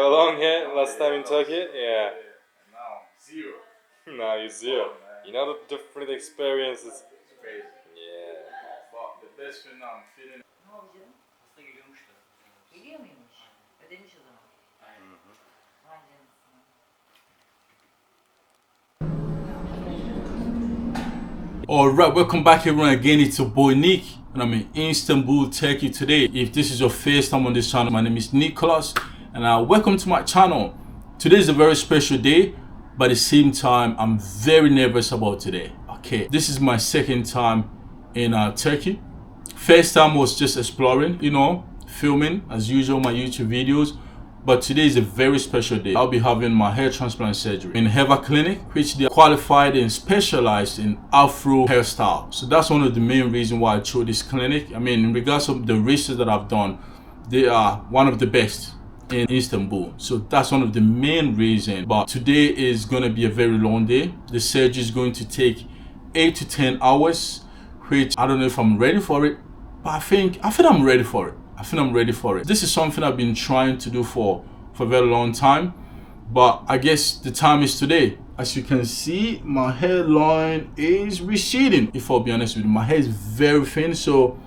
How long here? Last time in Turkey? Yeah. Now, zero. Now you're zero. You know the different experiences. It's crazy. Yeah. But the best thing I'm feeling. Ne oldu canım? Hasta geliyormuş da. Geliyor muymuş? Ödemiş o zaman. Aynen. Vay canına. Alright, welcome back everyone again. It's your boy Nick and I'm in Istanbul, Turkey today. If this is your first time on this channel, my name is Nicholas and welcome to my channel. Today is a very special day, but at the same time, I'm very nervous about today. Okay, this is my second time in Turkey. First time was just exploring, filming as usual my YouTube videos. But today is a very special day. I'll be having my hair transplant surgery in Hair Clinic, which they are qualified and specialized in Afro hairstyle. So that's one of the main reasons why I chose this clinic. I mean, in regards to the research that I've done, they are one of the best in Istanbul. So that's one of the main reasons. But today is going to be a very long day. The surgery is going to take 8 to 10 hours, which I don't know if I'm ready for it, but I think I'm ready for it. I think I'm ready for it. This is something I've been trying to do for a very long time, but I guess the time is today. As you can see, my hairline is receding. If I'll be honest with you, my hair is very thin, so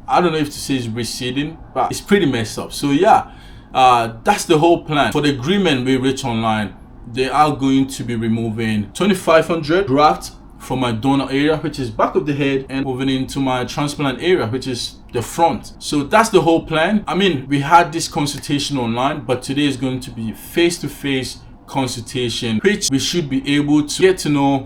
I don't know if to say it's receding, but it's pretty messed up. So yeah, that's the whole plan. For the agreement we reached online, they are going to be removing 2,500 grafts from my donor area, which is back of the head, and moving into my transplant area, which is the front. So that's the whole plan. I mean, we had this consultation online, but today is going to be face-to-face consultation, which we should be able to get to know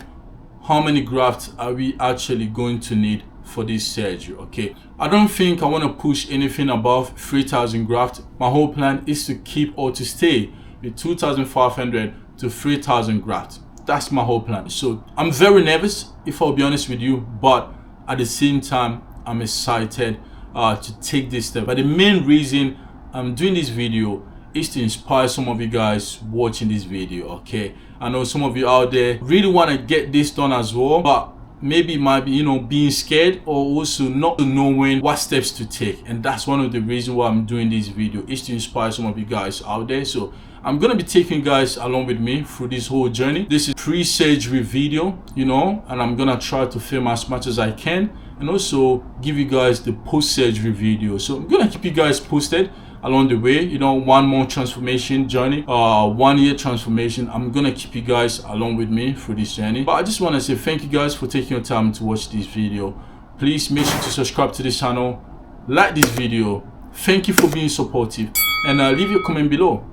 how many grafts are we actually going to need for this surgery. Okay, I don't think I want to push anything above 3,000 grafts. My whole plan is to keep or to stay with 2,500 to 3,000 grafts. That's my whole plan. So I'm very nervous, if I'll be honest with you, but at the same time I'm excited to take this step. But the main reason I'm doing this video is to inspire some of you guys watching this video. Okay, I know some of you out there really want to get this done as well, but maybe it might be being scared or also not knowing what steps to take. And that's one of the reasons why I'm doing this video, is to inspire some of you guys out there. So I'm gonna be taking you guys along with me through this whole journey. This is pre-surgery video, and I'm gonna try to film as much as I can and also give you guys the post-surgery video. So I'm gonna keep you guys posted along the way. 1 month transformation journey, 1 year transformation. I'm gonna keep you guys along with me through this journey. But I just want to say thank you guys for taking your time to watch this video. Please make sure to subscribe to this channel, like this video. Thank you for being supportive, and leave your comment below.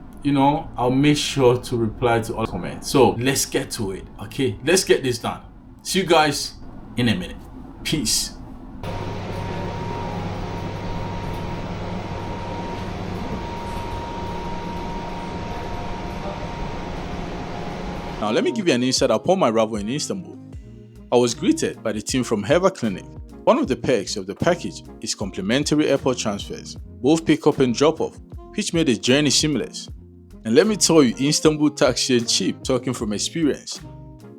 I'll make sure to reply to all comments. So let's get to it. Okay, let's get this done. See you guys in a minute. Peace. Now let me give you an insight upon my arrival in Istanbul. I was greeted by the team from Hair Clinic. One of the perks of the package is complimentary airport transfers, both pick up and drop off, which made the journey seamless. And let me tell you, Istanbul taxi is cheap, talking from experience.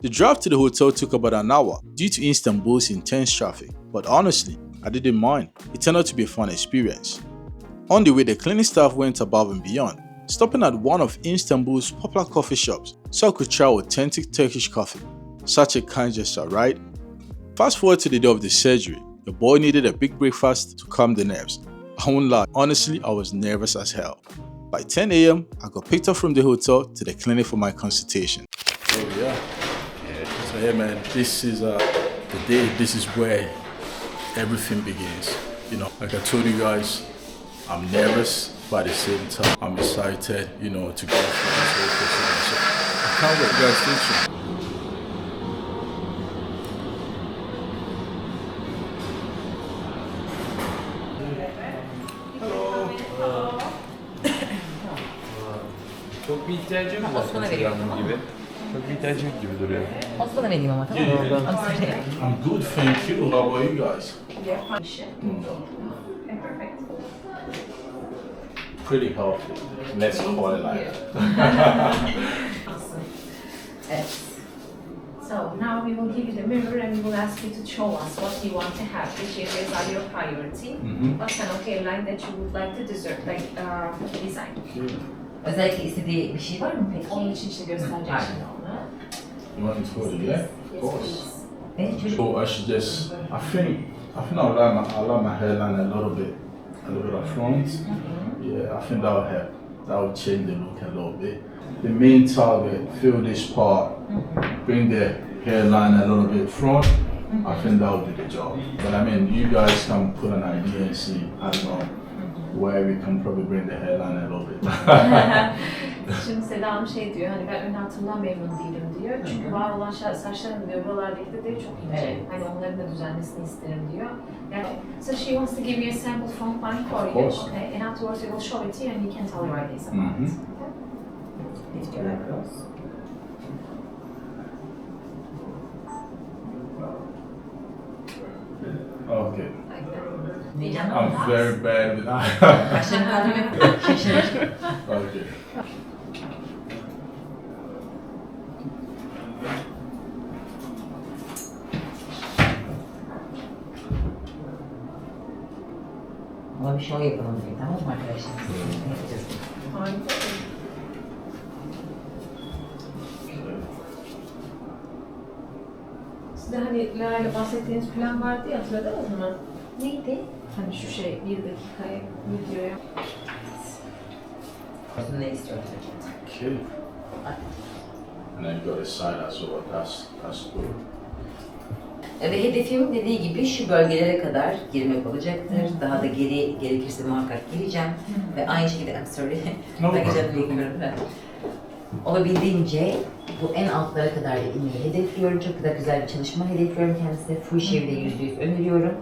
The drive to the hotel took about an hour due to Istanbul's intense traffic, but honestly, I didn't mind. It turned out to be a fun experience. On the way, the clinic staff went above and beyond, stopping at one of Istanbul's popular coffee shops so I could try authentic Turkish coffee. Such a kind gesture, right? Fast forward to the day of the surgery, the boy needed a big breakfast to calm the nerves. I won't lie, honestly, I was nervous as hell. By 10 a.m., I got picked up from the hotel to the clinic for my consultation. So yeah, so yeah man, this is the day, this is where everything begins. Like I told you guys, I'm nervous, but at the same time, I'm excited, to go through this whole procedure. So I can't wait, guys, stay tuned. Çok bir ihtiyacım yok Osman'a veriyorum, tamam mı? gibi. Çok bir ihtiyacım yok gibi duruyor. Osman'a vereyim ama, tamam mı? Yeah. I'm sorry. I'm good, thank you. How about you guys? Pretty healthy. Let's call it like Yes. So now we will give you the mirror and we will ask you to show us what you want to have, which areas are your priority, what kind of hairline that you would like to design. Özellikle istediği bir şey var mı peki? Onun için işte gösterecek Aynen. şimdi onu. You want me to hold it, yeah? Yes, Of course. please. Evet çocuk. So I should just, I think I like my hairline a little bit up front. Yeah, I think that will help. That will change the look a little bit. The main target, fill this part, bring the hairline a little bit front. I think that will do the job. But I mean, you guys can put an idea and see, I don't know, where we can probably bring the hairline a little bit. Şimdi Seda Hanım şey diyor, hani ben ön hatımdan memnun değilim diyor. Çünkü var olan saçlarım diyor, buralardaki de diyor çok ince. Evet. Hani onların da düzenmesini isterim diyor. Yani, so she wants to give you a sample front line for you, course. okay? And afterwards we will show it to you and you can tell your ideas about it. Lift your eyebrows. Okay. Heyecanlı I'm mısın? very bad with that. Kaşlarını kaldırmak şaşırır. Okay. Ama bir show yapalım diye, tamam mı arkadaşlar? Ne yapacağız? Harika. Sizde hani Lera'yla bahsettiğiniz plan vardı ya, hatırladınız mı? Neydi? Hani şu şey, 1 dakikaya videoya. Ne istiyorsun? Okay. And then you got the side as well. That's good. Ve hedefim dediği gibi şu bölgelere kadar girmek olacaktır. Daha da geri gerekirse muhakkak gireceğim. Ve aynı şekilde, I'm sorry, No belki problem. canım bilmiyorum da. Olabildiğince bu en altlara kadar da inmeyi hedefliyorum. Çok da güzel bir çalışma hedefliyorum kendisine. Full shave'de %100 öneriyorum.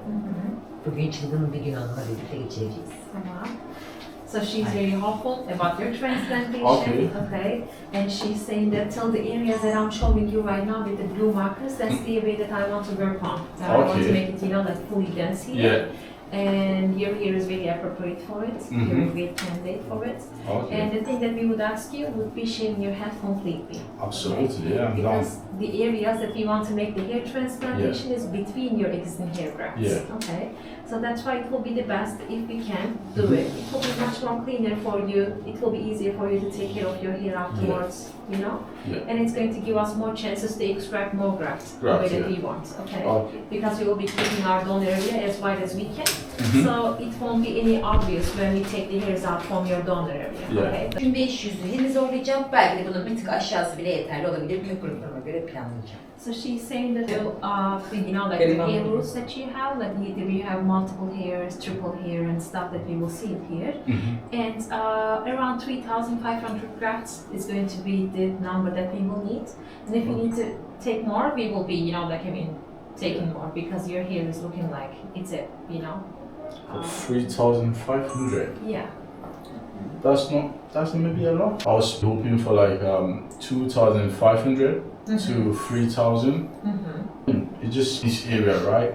Bugün çılgın bir gün onunla birlikte geçireceğiz. Tamam. So she's very hopeful about your transplantation. Okay. Okay. And she's saying that till the areas that I'm showing you right now with the blue markers, that's the area that I want to work on. That I want to Okay. make it, you know, like fully dense here. Yeah. And your hair is very appropriate for it. You're a great candidate for it. Okay. And the thing that we would ask you would be shaving your head completely. Absolutely, yeah, I'm down. Because the areas that we want to make the hair transplantation is between your existing hair grafts. Yeah. Okay. So that's why it will be the best if we can do it. It will be much more cleaner for you. It will be easier for you to take care of your hair afterwards, you know? Yeah. And it's going to give us more chances to extract more grafts the way Grafts, that yeah. we want, okay? Okay. Because we will be keeping our donor area as wide as we can. So it won't be any obvious when we take the hairs out from your donor area, Yeah. okay? 1500'ü henüz zorlayacağım. Belki de bunun bir tık aşağısı bile yeterli olabilir. Büyük gruplarıma göre planlayacağım. So she's saying that you know, like the hair roots that you have, like we have multiple hairs, triple hair, and stuff that we will see it here. And around 3,500 grafts is going to be the number that we will need. And if we need to take more, we will be, you know, like taking more because your hair is looking like it's a, you know. 3,500. Yeah. That's maybe a lot. I was hoping for like 2,500 to 3,000. It's just this area, right?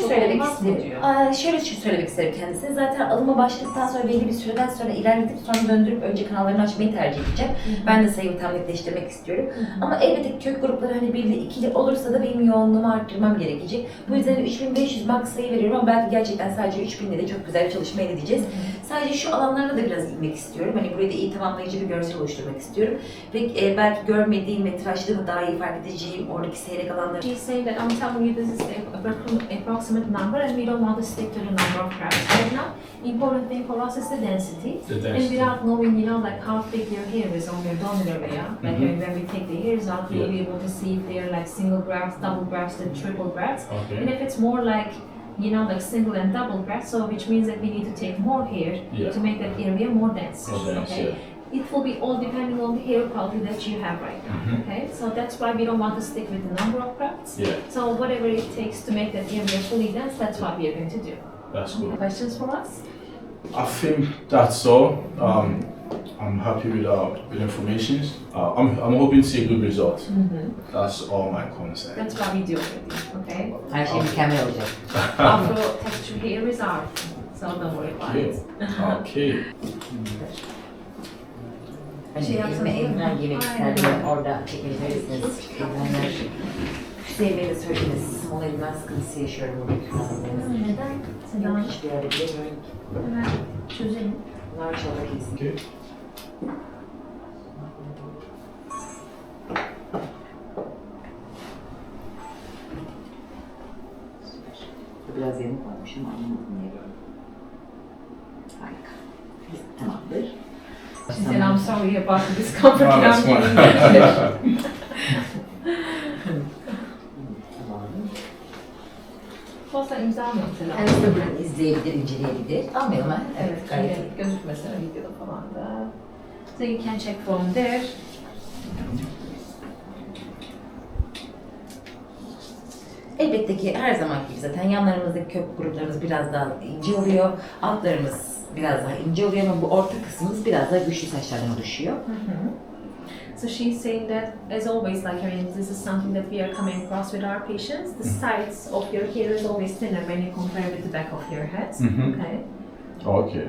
Söylemek Olmaz mı isterim. diyor? Şöyle söylemek isterim kendisine. Zaten alıma başladıktan sonra belli bir süreden sonra ilerletip sonra döndürüp önce kanallarını açmayı tercih edeceğim. Ben de sayımı tam netleştirmek istiyorum. Ama elbette kök grupları hani birli ikili olursa da benim yoğunluğumu arttırmam gerekecek. Bu yüzden 3500 max sayı veriyorum ama belki gerçekten sadece 3000'de de çok güzel bir çalışma elde edeceğiz. Sadece şu alanlara da biraz inmek istiyorum. Hani burayı da iyi tamamlayıcı bir görsel oluşturmak istiyorum. Ve belki görmediğim ve tıraşlığımı daha iyi fark edeceğim oradaki seyrek alanları. She's saying that I'm telling you this is the approximate number and we don't want to stick to the number of grafts right now. Important thing for us is the density. And without knowing, you know, like how thick your hair is on your donor area, like when we take the hairs out, we'll be able to see if they're like single grafts, double grafts, and triple grafts. Okay. And if it's more like, you know, like single and double grafts, so which means that we need to take more hair to make that area more dense. More dense, okay? It will be all depending on the hair quality that you have right now, okay? So that's why we don't want to stick with the number of grafts. Yeah. So whatever it takes to make that area fully dense, that's what we are going to do. That's good. Questions for us? I think that's all. I'm happy with information. I'm hoping to see a good result. That's all my concern. That's what we do already, okay? Her şey mükemmel olacak. Afro texture hair is art, so don't worry about Okay. it. Okay. Hani Şey yapsana, elimden aynen. yemek isterdim. Orada çekebilirsiniz. Elimden sevmeyi de söylediniz. Small elimden sıkıntısı yaşıyorum buradaki kanallarınızı. Neden? Seda Hanım, Hiçbir yerde bilemiyorum ki. hemen çözelim. Bunlar çok kesin. Okay. I'm sorry about the discomfort No, that that's I'm fine. getting. Fazla imza almıyorum selam. Kendisi de buradan izleyebilir, inceleyebilir. Almayalım ha? Evet, gayet iyi. Evet, gözükmesin videoda falan da. So you can check from there. Elbette ki her zamanki gibi zaten yanlarımızdaki kök gruplarımız biraz daha ince oluyor. Altlarımız biraz daha ince oluyor ama bu orta kısmımız biraz daha güçlü saçlardan oluşuyor. So she's saying that, as always, like, I mean, this is something that we are coming across with our patients. The sides of your hair is always thinner when you compare with the back of your head. Okay. Okay.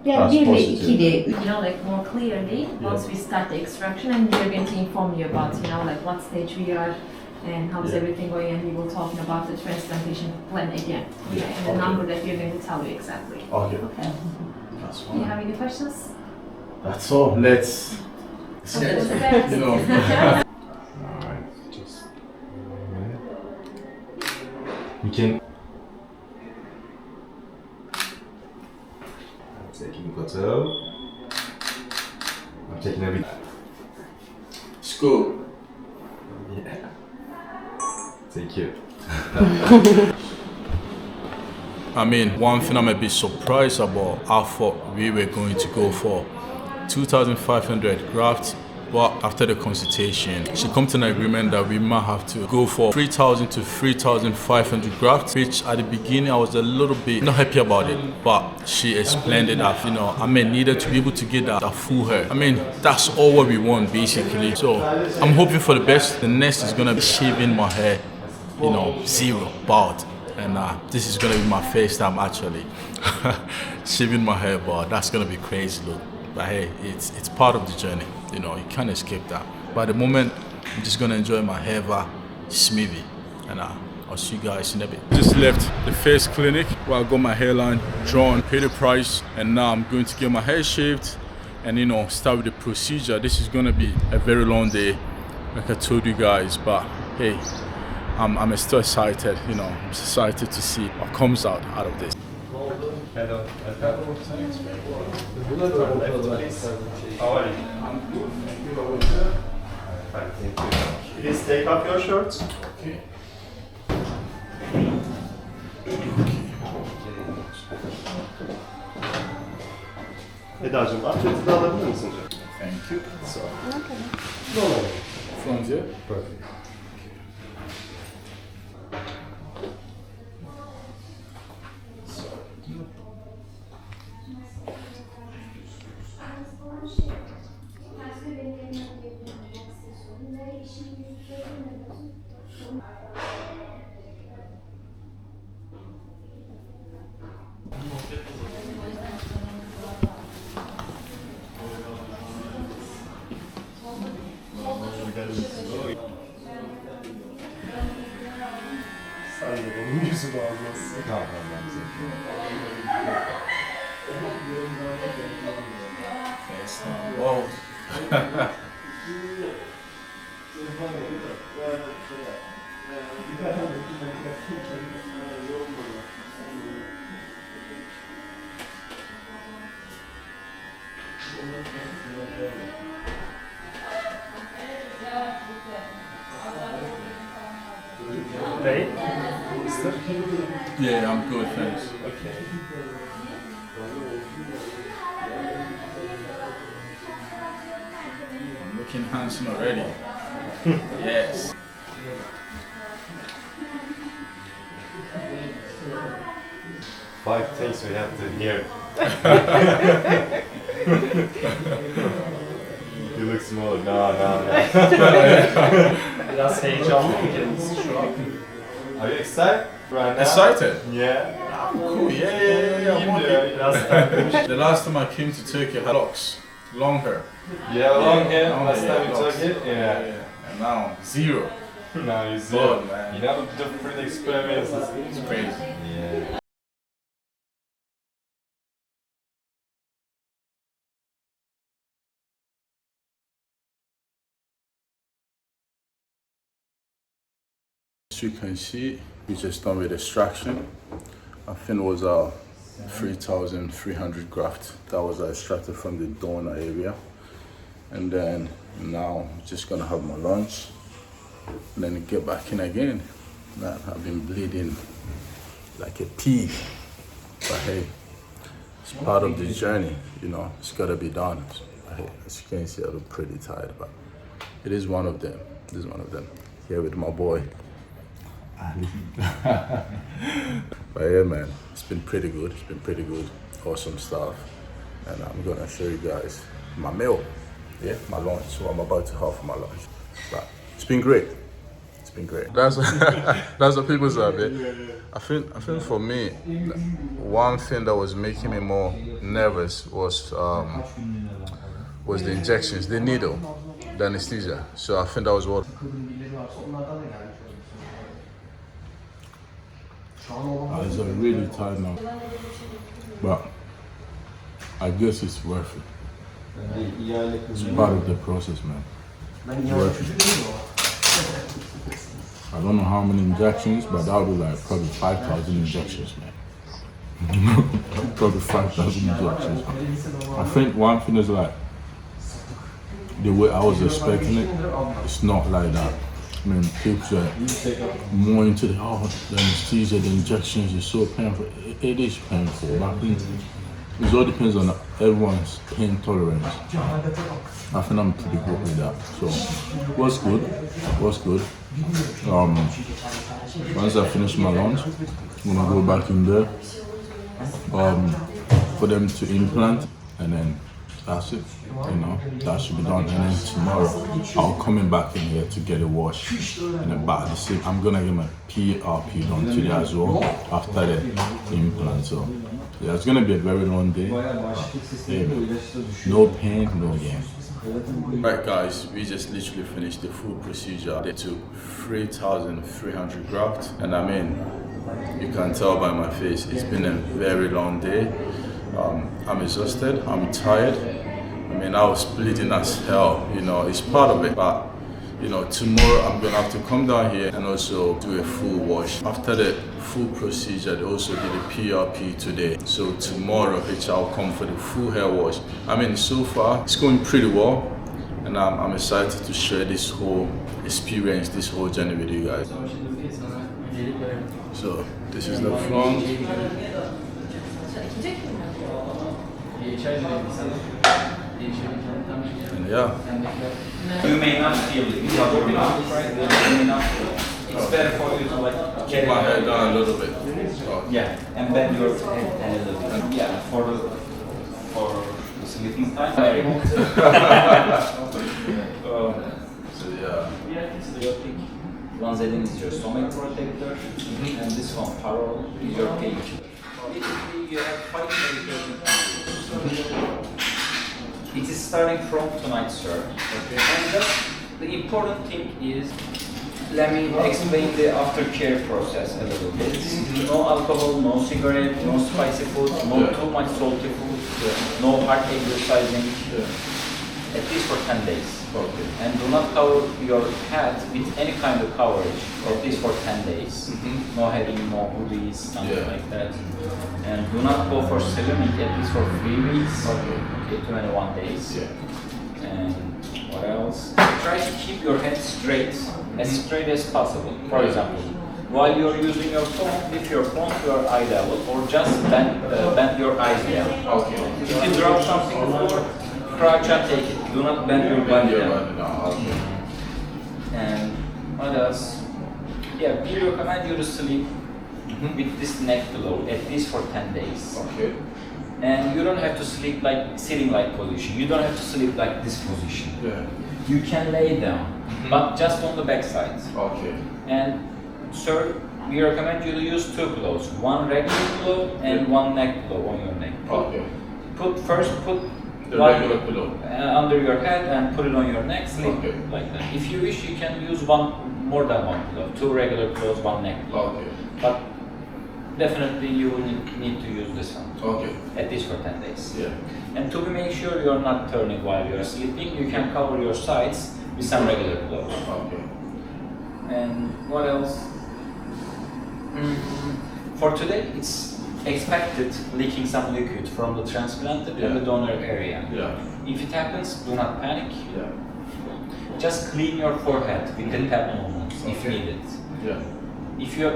Yani That's 1 ile positive. 2 ile 3 You know, like more clearly once we start the extraction, and we are going to inform you about, you know, like what stage we are and how's Yeah. everything going, and we will talking about the transplantation plan again. Okay. And the Okay. number that we're going to tell you exactly. Okay. Okay. That's Do you fine. have any questions? That's all. Let's. You know. Alright, just we can. I'm taking photo. I'm taking every. School. Yeah. Thank you. I mean, one thing I'm a bit surprised about, I thought we were going to go for 2,500 grafts, but after the consultation, she come to an agreement that we might have to go for 3,000 to 3,500 grafts, which at the beginning I was a little bit not happy about it, but she explained it that, you know, I mean, needed to be able to get that full hair. I mean, that's all what we want basically. So I'm hoping for the best. The next is gonna be shaving my hair, you know, zero, bald. And this is gonna be my first time actually shaving my hair, but that's gonna be crazy look. But hey, it's part of the journey, you know, you can't escape that. But at the moment, I'm just gonna enjoy my hair smoothie, and I'll see you guys in a bit. Just left the first clinic where I got my hairline drawn, paid the price, and now I'm going to get my hair shaved and, you know, start with the procedure. This is gonna be a very long day, like I told you guys, but hey, I'm still excited, you know, I'm excited to see what comes out of this. Hello. Thanks. How are you? Fine, thank you. Please take off your shorts. Okay. Eda'cığım atletini alabilir misin? Thank you. So. Front here. Perfect. Sen de benim yüzümü almazsın. Tamam, Whoa. Hey, Yeah, I'm good, thanks. okay. I'm looking handsome already. Yes. Five things we have to hear. You look small. No. Biraz heyecanlı mı kendisi şu an? Are you excited right now? Excited? Yeah. Cool, yeah. I'm happy. Biraz terlemiş. The last time I came to Turkey, I had locks, long hair. You have long hair. Long Last hair, time you locks. took it. Yeah. And now, zero. Now you see. Good, man. You have different experiences. It's crazy. Yeah. As you can see, we just done with extraction. I think it was 3,300 graft that was extracted from the donor area. and then now I'm just gonna have my lunch and then get back in again. Man, I've been bleeding like a pig, but hey, it's part of the journey, you know, it's gotta be done. But hey, as you can see, I look pretty tired, but it is one of them. This is one of them. Here with my boy. But yeah, man, it's been pretty good. It's been pretty good. Awesome stuff. And I'm gonna show you guys my meal. Yeah, my lunch. So I'm about to have my lunch. But it's been great. It's been great. That's that's what people say, man. I think for me, one thing that was making me more nervous was the injections, the needle, the anesthesia. So I think that was what. It's really tired now, but I guess it's worth it. It's part of the process, man. It's worth it. I don't know how many injections, but that would be like probably 5,000 injections, man. Probably 5,000 injections. I think one thing is like, the way I was expecting it, it's not like that. I mean, people are more into the anesthesia, the injections is so painful. It is painful, but I think it all depends on everyone's pain tolerance. I think I'm pretty good with that. So, what's good? Once I finish my lunch, I'm gonna go back in there for them to implant, and then that's it. You know, that should be done. And then tomorrow, I'll come back in here to get a wash. And then back the same. I'm gonna get my PRP done today as well after the implant. So yeah, it's gonna be a very long day. Yeah, no pain, no gain. Right guys, we just literally finished the full procedure. They took 3,300 grafts, and I mean, you can tell by my face, it's been a very long day. I'm exhausted, I'm tired. I mean, I was bleeding as hell, you know, it's part of it. But, you know, tomorrow I'm gonna have to come down here and also do a full wash. After the full procedure, they also did a PRP today. So tomorrow, I'll come for the full hair wash. I mean, so far, it's going pretty well. And I'm excited to share this whole experience, this whole journey with you guys. So, this is the front. And yeah. You may not feel it. You may not feel it. It's better for you to like Keep my head down a little bit. yeah, and bend your head a little bit. Yeah, for the sleeping time. So yeah. One Zedin is your stomach protector, and this one parallel is your cage. Basically, you have 5 medication. It is starting from tonight, sir. Okay. And the important thing is, let me explain the aftercare process a little bit. No alcohol, no cigarette, no spicy food, no too much salty food, no hard exercising, at least for 10 days. Okay. And do not cover your head with any kind of coverage, at least for 10 days. No having no hoodies, something like that. And do not go for swimming at least for 3 weeks. Okay, 21 days. And what else? Try to keep your head straight as possible. For example, while you're using your phone, lift your phone to your eye level, or just bend your eyes down. Okay. If you drop something before, crouch and take it. Do not bend your body down. Okay. And what else? Yeah, we recommend you to sleep with this neck pillow at least for 10 days. Okay. And you don't have to sleep like sitting like position. You don't have to sleep like this position. Yeah. You can lay down, but just on the back side. Okay. And sir, we recommend you to use 2 pillows, one regular pillow and one neck pillow on your neck. Okay. Put The one regular pillow under your head and put it on your neck, sleep like that. If you wish, you can use more than one pillow, 2 regular pillows, 1 neck pillow. Okay. But definitely you will need to use this one. Okay. At least for 10 days. Yeah. And to make sure you're not turning while you're sleeping, you can cover your sides with some regular pillows. Okay. And what else? For today, it's expected leaking some liquid from the transplanted and the donor area. If it happens, do not panic. Just clean your forehead with the tap movements if needed. If you,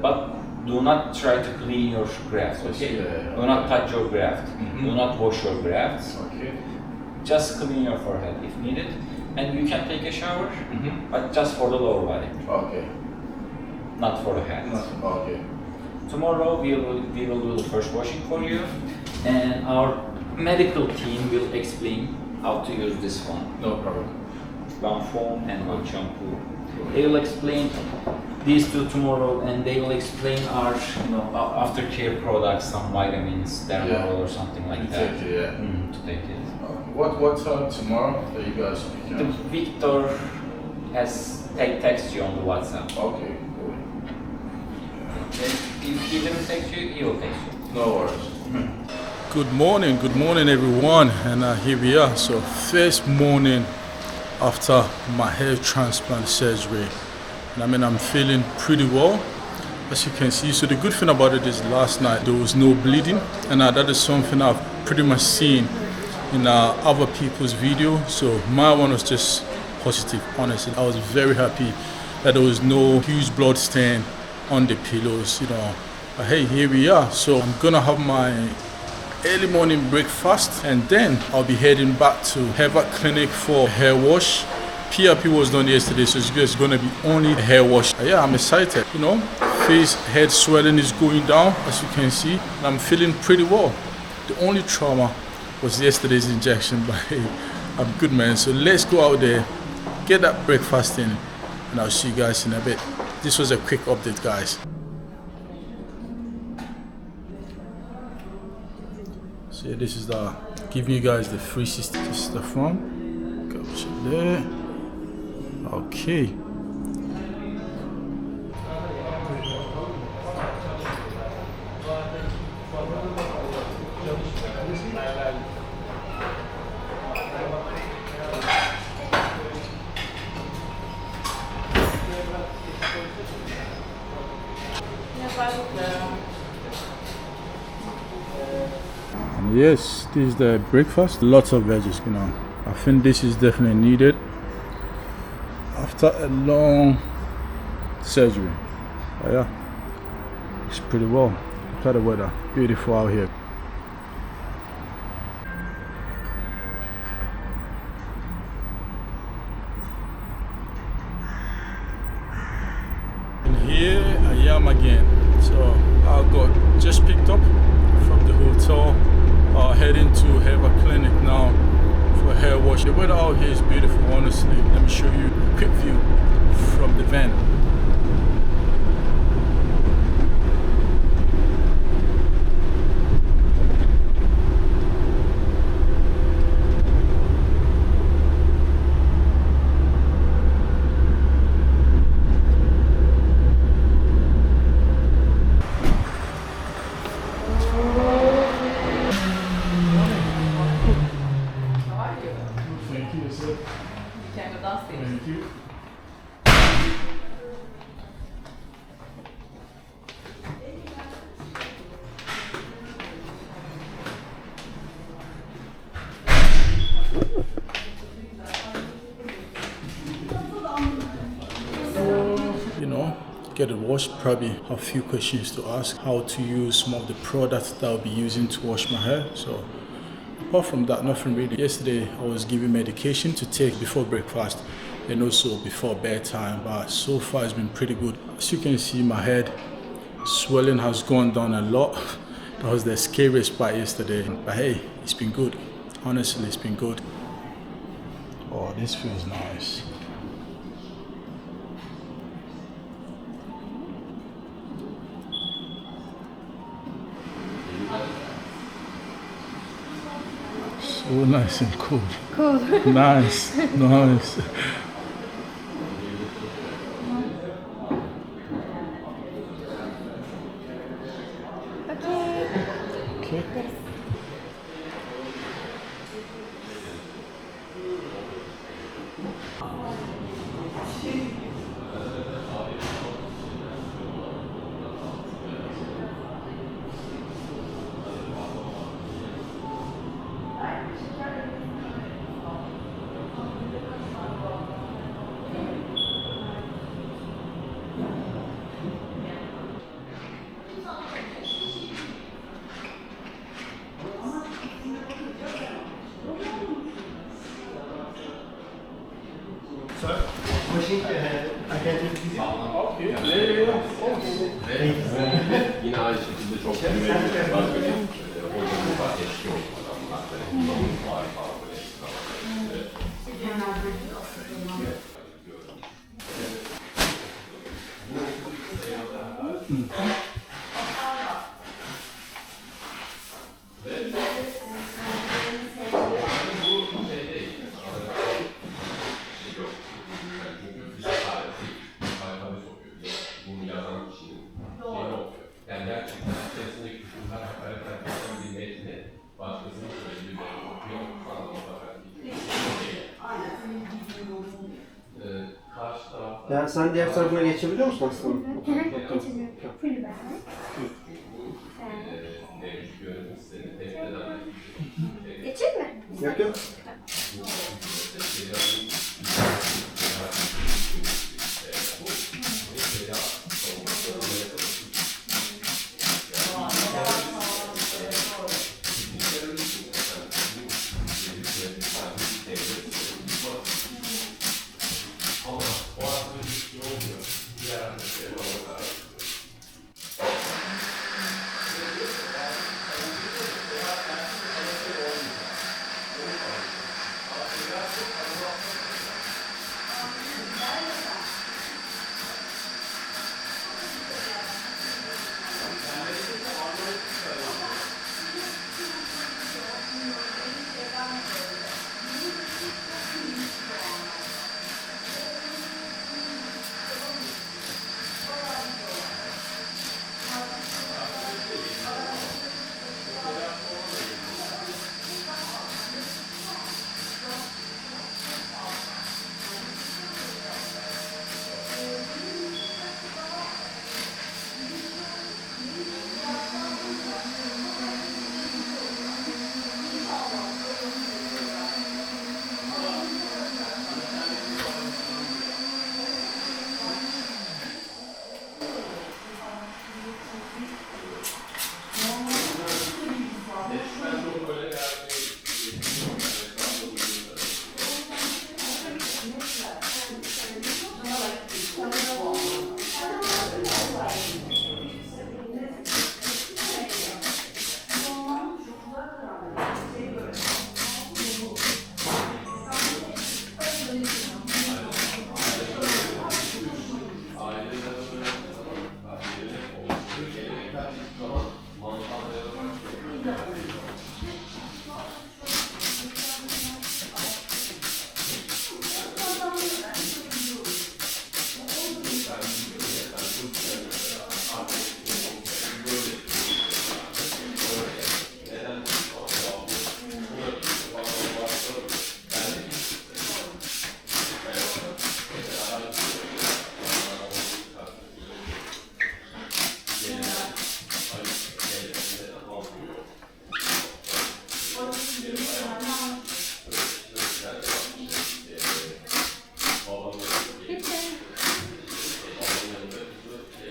but do not try to clean your grafts. Okay. Do not touch your graft. Do not wash your grafts. Just clean your forehead if needed, and you can take a shower, but just for the lower body. Not for the head. Tomorrow we will do the first washing for you, and our medical team will explain how to use this one. No problem. One foam and one shampoo. They will explain these two tomorrow, and they will explain our aftercare products, some vitamins, Dermarol or something like that. To take it. What time tomorrow that you guys The Victor has text you on the WhatsApp. Okay. If he didn't text you, he will text you. No worries. Good morning everyone, and here we are. So first morning after my hair transplant surgery, and I'm feeling pretty well, as you can see. So the good thing about it is last night there was no bleeding, and that is something I've pretty much seen in other people's video. So my one was just positive. Honestly, I was very happy that there was no huge blood stain on the pillows, But hey, here we are. So I'm gonna have my early morning breakfast, and then I'll be heading back to Hair Clinic for hair wash. PRP was done yesterday, so it's gonna be only hair wash. Yeah, I'm excited. Face, head swelling is going down, as you can see, and I'm feeling pretty well. The only trauma was yesterday's injection, but hey, I'm good, man. So let's go out there, get that breakfast in, and I'll see you guys in a bit. This was a quick update, guys. So yeah, this is giving you guys the 360 stuff from. Go check there. Okay. And yes, this is the breakfast. Lots of veggies, I think this is definitely needed after a long surgery. But yeah, it's pretty well. Look at the weather, beautiful out here. And here I am again. So I got just picked up from the hotel, heading to Hair Clinic now for hair wash. The weather out here is beautiful, honestly. Let me show you a quick view from the van. Thank you. Get it washed. Probably have a few questions to ask. How to use some of the products that I'll be using to wash my hair. So apart from that, nothing really. Yesterday I was given medication to take before breakfast and also before bedtime, but so far it's been pretty good. As you can see, my head swelling has gone down a lot. That was the scariest part yesterday, but hey, it's been good. Honestly, it's been good. Oh, this feels nice. So nice and cool. Cool. Nice, nice. Okay. Pushing, I can do this. Yine aynı şekilde çok güvenli var böyle hocamız var, eski adamlar böyle kullanımlar falan böyle. Yani gerçekten içerisindeki düşünceler hakaret eden bir metni başkasının söylediği bir okuyor karşı tarafta Yani sen diğer tarafına geçebiliyor musun aslında? Geçebiliyorum. Full ben. mevcut yönetim sistemi test eden Geçeyim mi? Yok yok.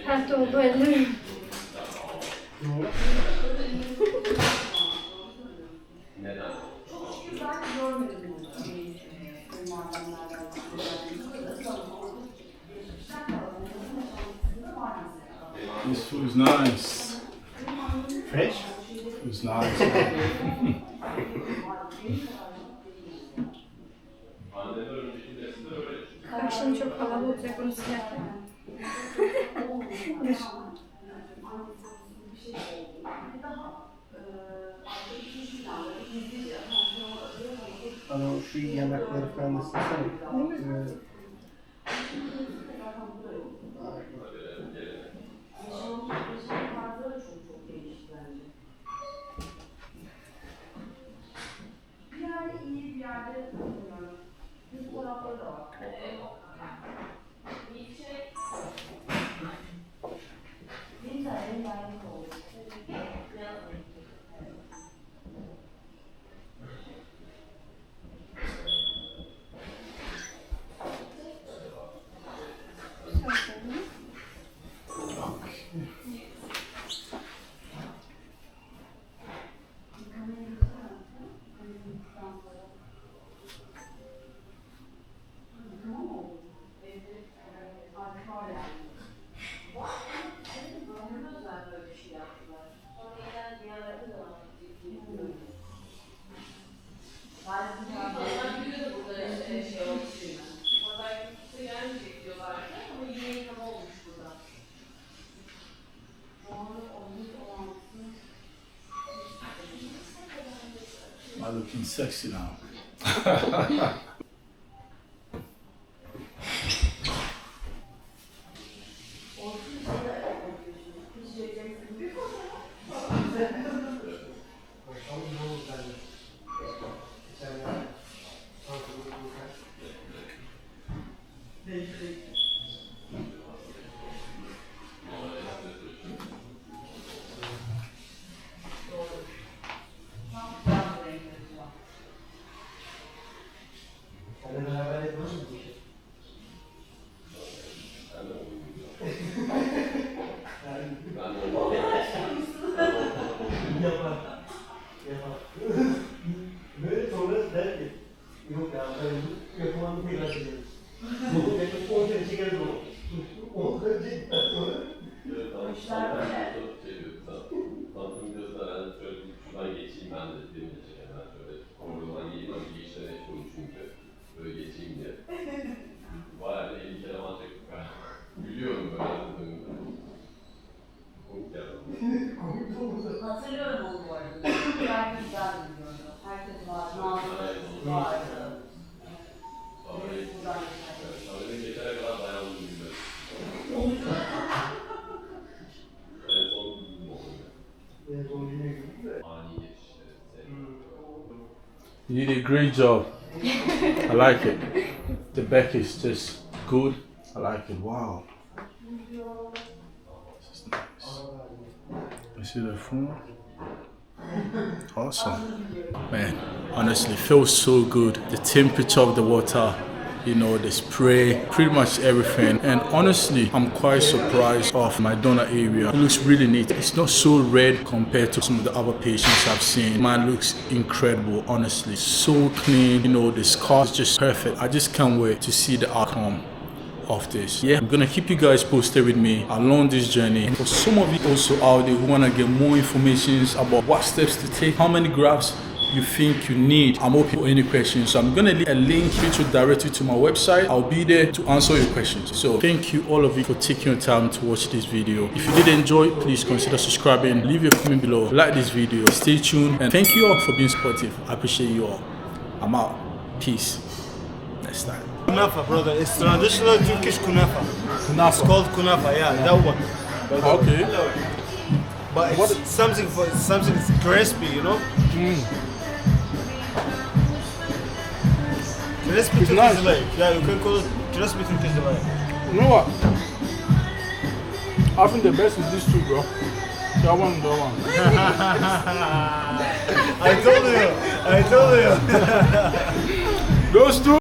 Hafta oldu ellerim. This food is nice. Fresh? It's nice. Akşam çok havalı olacak onu sıcakta. Ama şu yanakları falan da silsene. looking sexy now. Böyle sonra der ki, yok ya ben yapılanı tekrar çekeriz. Bunu yapıp 10 sene çekeriz onu. 10 sene çektikten sonra. Tanıtım gösteren şöyle şuradan geçeyim ben de dedim hemen şöyle oradan bir işlere konuşunca böyle geçeyim diye. Bayağı bir 50 kere man çektik ben. Gülüyorum böyle. Komik ya. Hatırlıyorum onu bu arada. Gayet güzel biliyordu. Herkes var, Nazlı vardı. Tabii geçene kadar bayağı uzun bilmiyorum. You did a great job. I like it. The back is just good. I like it. Wow. This is nice. You see the front? Awesome. Man, honestly, it feels so good. The temperature of the water, you know, the spray, pretty much everything. And honestly, I'm quite surprised of my donor area. It looks really neat. It's not so red compared to some of the other patients I've seen. Mine looks incredible, honestly. So clean, you know, the scar is just perfect. I just can't wait to see the outcome of this. Yeah, I'm gonna keep you guys posted with me along this journey. And for some of you also out there who wanna get more information about what steps to take, how many grafts you think you need, I'm open for any questions. So I'm gonna leave a link which will direct you to my website. I'll be there to answer your questions. So thank you all of you for taking your time to watch this video. If you did enjoy, please consider subscribing, leave your comment below, like this video, stay tuned, and thank you all for being supportive. I appreciate you all. I'm out. Peace. Next time. Kunafa, brother. It's traditional Turkish kunafa. It's called kunafa, yeah, that one. Okay. But it's something crispy, you know? Crispy Turkish nice. delight. Yeah, you can call it crispy Turkish delight. You know what? I think the best is these two, bro. That one, that one. I told you. Those two.